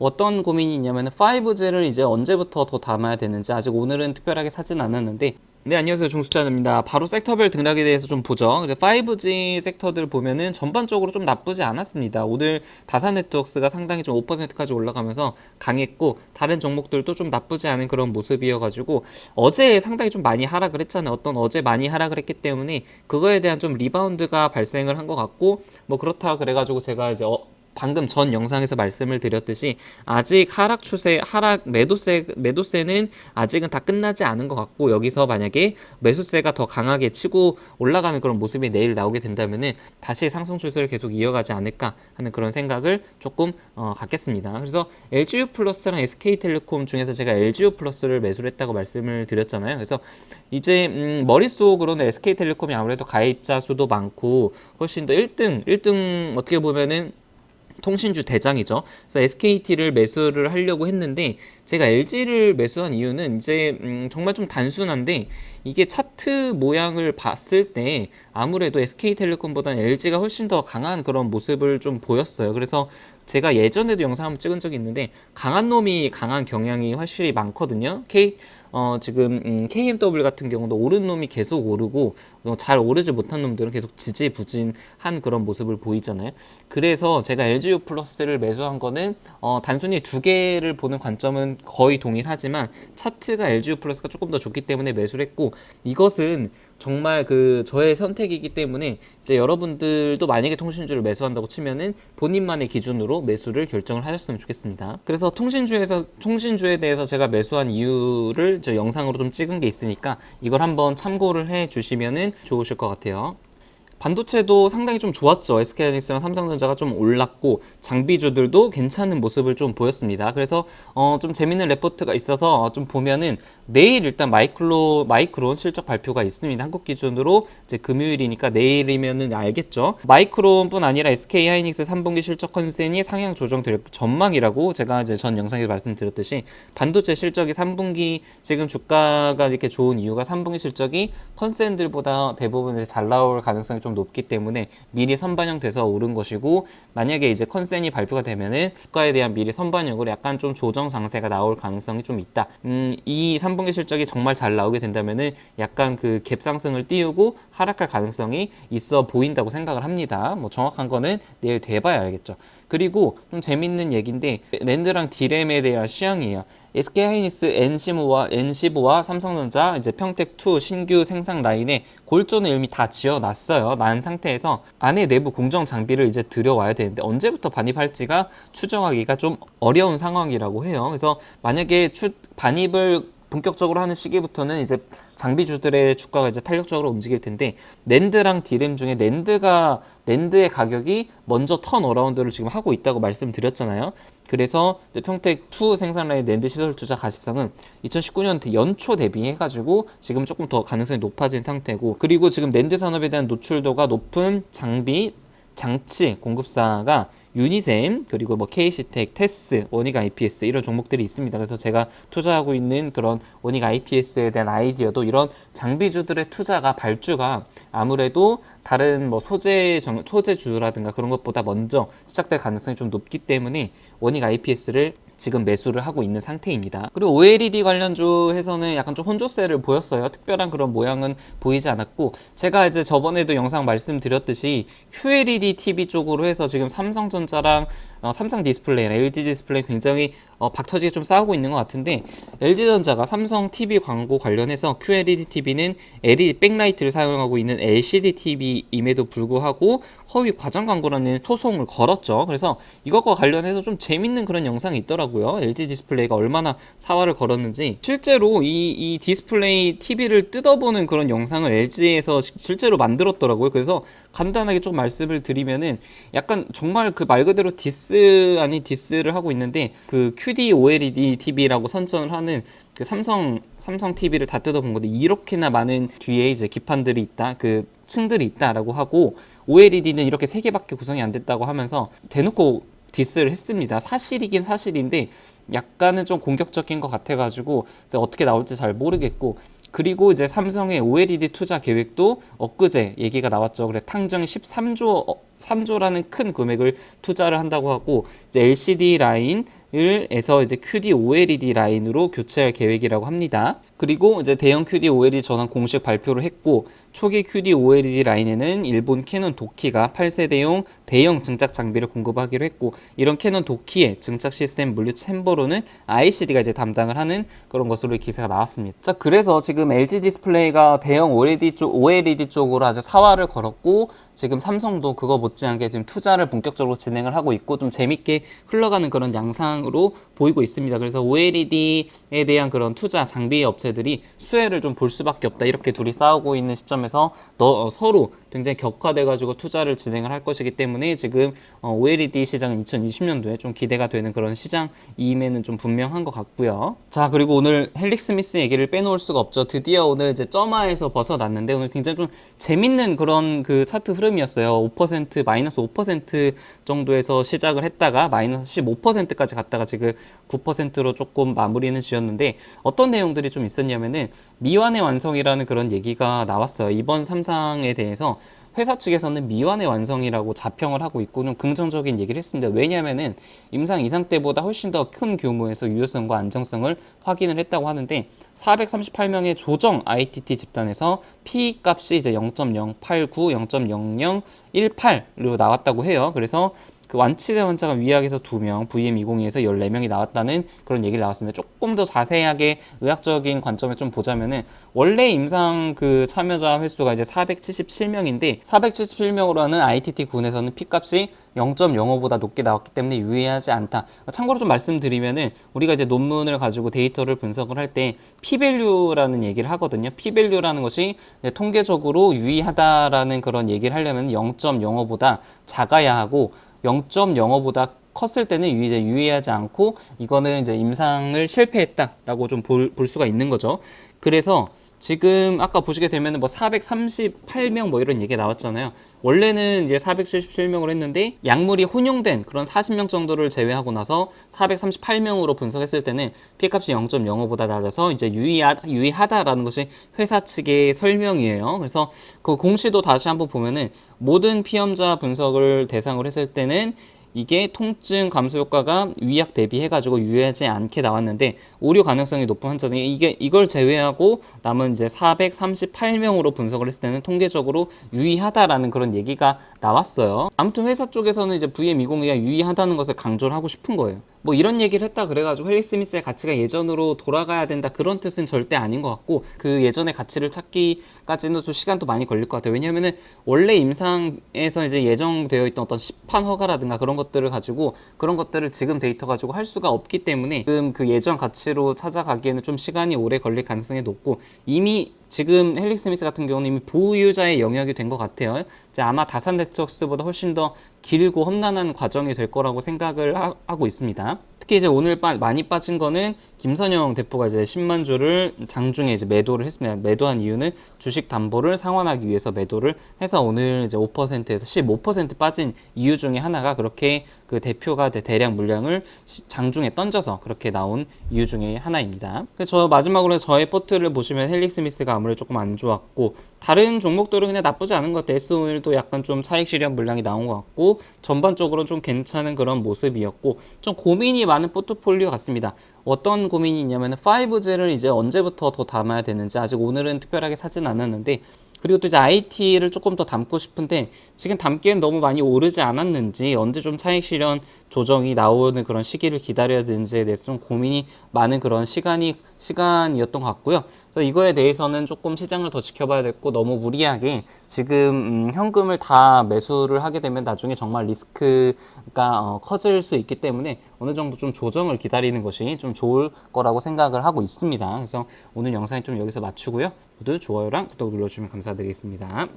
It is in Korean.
어떤 고민이 있냐면 5G를 이제 언제부터 더 담아야 되는지 아직 오늘은 특별하게 사진 않았는데. 네, 안녕하세요. 중수찬입니다. 바로 섹터별 등락에 대해서 좀 보죠. 5G 섹터들 보면은 전반적으로 좀 나쁘지 않았습니다. 오늘 다산 네트워크스가 상당히 좀 5%까지 올라가면서 강했고, 다른 종목들도 좀 나쁘지 않은 그런 모습이어가지고, 어제 상당히 좀 많이 하락을 했잖아요. 어제 많이 하락을 했기 때문에 그거에 대한 좀 리바운드가 발생을 한 것 같고, 뭐 그렇다 그래가지고 제가 이제 방금 전 영상에서 말씀을 드렸듯이 아직 하락 추세, 매도세는 아직은 다 끝나지 않은 것 같고, 여기서 만약에 매수세가 더 강하게 치고 올라가는 그런 모습이 내일 나오게 된다면은 다시 상승 추세를 계속 이어가지 않을까 하는 그런 생각을 조금 갖겠습니다. 그래서 LGU 플러스랑 SK텔레콤 중에서 제가 LGU 플러스를 매수를 했다고 말씀을 드렸잖아요. 그래서 이제 머릿속으로는 SK텔레콤이 아무래도 가입자 수도 많고 훨씬 더 1등 어떻게 보면은 통신주 대장이죠. 그래서 SKT를 매수를 하려고 했는데, 제가 LG를 매수한 이유는 이제 정말 좀 단순한데, 이게 차트 모양을 봤을 때 아무래도 SK텔레콤보다는 LG가 훨씬 더 강한 그런 모습을 좀 보였어요. 그래서 제가 예전에도 영상 한번 찍은 적이 있는데, 강한 놈이 강한 경향이 확실히 많거든요. 지금 KMW 같은 경우도 오른 놈이 계속 오르고, 잘 오르지 못한 놈들은 계속 지지부진한 그런 모습을 보이잖아요. 그래서 제가 LGU 플러스를 매수한 거는 단순히 두 개를 보는 관점은 거의 동일하지만 차트가 LGU 플러스가 조금 더 좋기 때문에 매수를 했고, 이것은 정말 저의 선택이기 때문에 이제 여러분들도 만약에 통신주를 매수한다고 치면은 본인만의 기준으로 매수를 결정을 하셨으면 좋겠습니다. 그래서 통신주에 대해서 제가 매수한 이유를 저 영상으로 좀 찍은 게 있으니까 이걸 한번 참고를 해 주시면은 좋으실 것 같아요. 반도체도 상당히 좀 좋았죠. SK하이닉스랑 삼성전자가 좀 올랐고, 장비주들도 괜찮은 모습을 좀 보였습니다. 그래서 좀 재밌는 레포트가 있어서 좀 보면은 내일 일단 마이크론 실적 발표가 있습니다. 한국 기준으로 이제 금요일이니까 내일이면은 알겠죠. 마이크론뿐 아니라 SK하이닉스 3분기 실적 컨센이 상향 조정될 전망이라고 제가 이제 전 영상에서 말씀드렸듯이, 반도체 실적이 3분기 지금 주가가 이렇게 좋은 이유가 3분기 실적이 컨센들보다 대부분 잘 나올 가능성이 좀 높기 때문에 미리 선반영돼서 오른 것이고, 만약에 이제 컨센이 발표가 되면은 주가에 대한 미리 선반영으로 약간 좀 조정 장세가 나올 가능성이 좀 있다. 이 3분기 실적이 정말 잘 나오게 된다면은 약간 갭 상승을 띄우고 하락할 가능성이 있어 보인다고 생각을 합니다. 뭐 정확한 거는 내일 돼봐야 알겠죠. 그리고 좀 재밌는 얘기인데, 낸드랑 디램에 대한 시황이에요. SK하이닉스 N15와 삼성전자 이제 평택2 신규 생산 라인에 골조는 이미 다 지어놨어요. 난 상태에서 안에 내부 공정 장비를 이제 들여와야 되는데, 언제부터 반입할지가 추정하기가 좀 어려운 상황이라고 해요. 그래서 만약에 반입을 본격적으로 하는 시기부터는 이제 장비주들의 주가가 이제 탄력적으로 움직일 텐데, 낸드랑 디램 중에 낸드의 가격이 먼저 턴어라운드를 지금 하고 있다고 말씀드렸잖아요. 그래서 평택2 생산라인 낸드 시설 투자 가시성은 2019년 연초 대비해가지고 지금 조금 더 가능성이 높아진 상태고, 그리고 지금 낸드 산업에 대한 노출도가 높은 장치 공급사가 유니셈, 그리고 뭐 KC텍, 테스, 원익 IPS 이런 종목들이 있습니다. 그래서 제가 투자하고 있는 그런 원익 IPS에 대한 아이디어도 이런 장비주들의 발주가 아무래도 다른 뭐 소재주라든가 그런 것보다 먼저 시작될 가능성이 좀 높기 때문에 원익 IPS를 지금 매수를 하고 있는 상태입니다. 그리고 OLED 관련주에서는 약간 좀 혼조세를 보였어요. 특별한 그런 모양은 보이지 않았고, 제가 이제 저번에도 영상 말씀드렸듯이 QLED TV 쪽으로 해서 지금 삼성전자랑 삼성 디스플레이나 LG 디스플레이 굉장히 박터지게 좀 싸우고 있는 것 같은데, LG전자가 삼성 TV 광고 관련해서 QLED TV는 LED 백라이트를 사용하고 있는 LCD TV임에도 불구하고 허위 과장 광고라는 소송을 걸었죠. 그래서 이것과 관련해서 좀 재밌는 그런 영상이 있더라고요. LG 디스플레이가 얼마나 사활을 걸었는지, 실제로 이 디스플레이 TV를 뜯어보는 그런 영상을 LG에서 실제로 만들었더라고요. 그래서 간단하게 좀 말씀을 드리면은, 약간 정말 말 그대로 디스 아닌 디스를 하고 있는데, QD OLED TV라고 선전을 하는 삼성 TV를 다 뜯어본 건데, 이렇게나 많은 뒤에 이제 기판들이 있다, 층들이 있다라고 하고, OLED는 이렇게 3개밖에 구성이 안 됐다고 하면서 대놓고 디스를 했습니다. 사실이긴 사실인데 약간은 좀 공격적인 것 같아가지고 어떻게 나올지 잘 모르겠고, 그리고 이제 삼성의 OLED 투자 계획도 엊그제 얘기가 나왔죠. 그래, 탕정이 13조라는 큰 금액을 투자를 한다고 하고, 이제 LCD 라인 에서 이제 QD OLED 라인으로 교체할 계획이라고 합니다. 그리고 이제 대형 QD OLED 전환 공식 발표를 했고, 초기 QD OLED 라인에는 일본 캐논 도키가 8세대용 대형 증착 장비를 공급하기로 했고, 이런 캐논 도키의 증착 시스템 물류 챔버로는 ICD가 이제 담당을 하는 그런 것으로 기사가 나왔습니다. 자, 그래서 지금 LG 디스플레이가 대형 OLED 쪽으로 아주 사활을 걸었고, 지금 삼성도 그거 못지않게 지금 투자를 본격적으로 진행을 하고 있고, 좀 재밌게 흘러가는 그런 양상으로 보이고 있습니다. 그래서 OLED에 대한 그런 투자 장비 업체들이 수혜를 좀 볼 수밖에 없다, 이렇게 둘이 싸우고 있는 시점에서 서로 굉장히 격화돼 가지고 투자를 진행을 할 것이기 때문에 지금 OLED 시장은 2020년도에 좀 기대가 되는 그런 시장임에는 좀 분명한 것 같고요. 자, 그리고 오늘 헬릭 스미스 얘기를 빼놓을 수가 없죠. 드디어 오늘 이제 점화에서 벗어났는데, 오늘 굉장히 좀 재밌는 그런 그 차트 흐름이었어요. 5% 마이너스 5% 정도에서 시작을 했다가 마이너스 15%까지 갔다가 지금 9%로 조금 마무리는 지었는데, 어떤 내용들이 좀 있었냐면은 미완의 완성이라는 그런 얘기가 나왔어요. 이번 삼상에 대해서 회사 측에서는 미완의 완성이라고 자평을 하고 있고 좀 긍정적인 얘기를 했습니다. 왜냐하면은 임상 이상 때보다 훨씬 더 큰 규모에서 유효성과 안정성을 확인을 했다고 하는데, 438명의 조정 ITT 집단에서 P 값이 이제 0.089, 0.0018로 나왔다고 해요. 그래서 그 완치된 환자가 위약에서 2명, VM202에서 14명이 나왔다는 그런 얘기를 나왔습니다. 조금 더 자세하게 의학적인 관점에 좀 보자면은, 원래 임상 그 참여자 횟수가 이제 477명인데 477명으로 하는 ITT 군에서는 P값이 0.05보다 높게 나왔기 때문에 유의하지 않다. 참고로 좀 말씀드리면은, 우리가 이제 논문을 가지고 데이터를 분석을 할 때 P밸류라는 얘기를 하거든요. P밸류라는 것이 통계적으로 유의하다라는 그런 얘기를 하려면 0.05보다 작아야 하고, 0.05보다 컸을 때는 이제 유의하지 않고, 이거는 이제 임상을 실패했다라고 좀 볼 수가 있는 거죠. 그래서 지금 아까 보시게 되면 뭐 438명 뭐 이런 얘기가 나왔잖아요. 원래는 이제 477명으로 했는데 약물이 혼용된 그런 40명 정도를 제외하고 나서 438명으로 분석했을 때는 P값이 0.05보다 낮아서 이제 유의하다라는 것이 회사 측의 설명이에요. 그래서 그 공시도 다시 한번 보면은, 모든 피험자 분석을 대상으로 했을 때는 이게 통증 감소 효과가 위약 대비해가지고 유의하지 않게 나왔는데, 오류 가능성이 높은 환자는 이걸 제외하고 남은 이제 438명으로 분석을 했을 때는 통계적으로 유의하다라는 그런 얘기가 나왔어요. 아무튼 회사 쪽에서는 이제 VM202가 유의하다는 것을 강조를 하고 싶은 거예요. 뭐 이런 얘기를 했다 그래가지고 헬릭 스미스의 가치가 예전으로 돌아가야 된다, 그런 뜻은 절대 아닌 것 같고, 그 예전의 가치를 찾기까지는 좀 시간도 많이 걸릴 것 같아요. 왜냐면은 원래 임상에서 이제 예정되어 있던 어떤 시판 허가라든가 그런 것들을 가지고, 그런 것들을 지금 데이터 가지고 할 수가 없기 때문에 지금 그 예전 가치로 찾아가기에는 좀 시간이 오래 걸릴 가능성이 높고, 이미 지금 헬릭 스미스 같은 경우는 이미 보유자의 영역이 된 것 같아요. 이제 아마 다산 넥서스보다 훨씬 더 길고 험난한 과정이 될 거라고 생각을 하고 있습니다. 특히 이제 오늘 많이 빠진 거는 김선영 대표가 이제 10만 주를 장중에 이제 매도를 했습니다. 매도한 이유는 주식 담보를 상환하기 위해서 매도를 해서 오늘 이제 5%에서 15% 빠진 이유 중에 하나가, 그렇게 그 대표가 대량 물량을 장중에 던져서 그렇게 나온 이유 중에 하나입니다. 그래서 마지막으로 저의 포트를 보시면 헬릭 스미스가 아무래도 조금 안 좋았고, 다른 종목들은 그냥 나쁘지 않은 것 같아요. S-오일도 약간 좀 차익 실현 물량이 나온 것 같고, 전반적으로 좀 괜찮은 그런 모습이었고, 좀 고민이 많은 포트폴리오 같습니다. 어떤 고민이 있냐면 5G를 이제 언제부터 더 담아야 되는지, 아직 오늘은 특별하게 사진 않았는데, 그리고 또 이제 IT를 조금 더 담고 싶은데 지금 담기엔 너무 많이 오르지 않았는지, 언제 좀 차익 실현 조정이 나오는 그런 시기를 기다려야 되는지에 대해서 좀 고민이 많은 그런 시간이었던 것 같고요. 그래서 이거에 대해서는 조금 시장을 더 지켜봐야 됐고, 너무 무리하게 지금 현금을 다 매수를 하게 되면 나중에 정말 리스크가 커질 수 있기 때문에 어느 정도 좀 조정을 기다리는 것이 좀 좋을 거라고 생각을 하고 있습니다. 그래서 오늘 영상이 좀 여기서 마치고요. 모두 좋아요랑 구독 눌러주시면 감사드리겠습니다.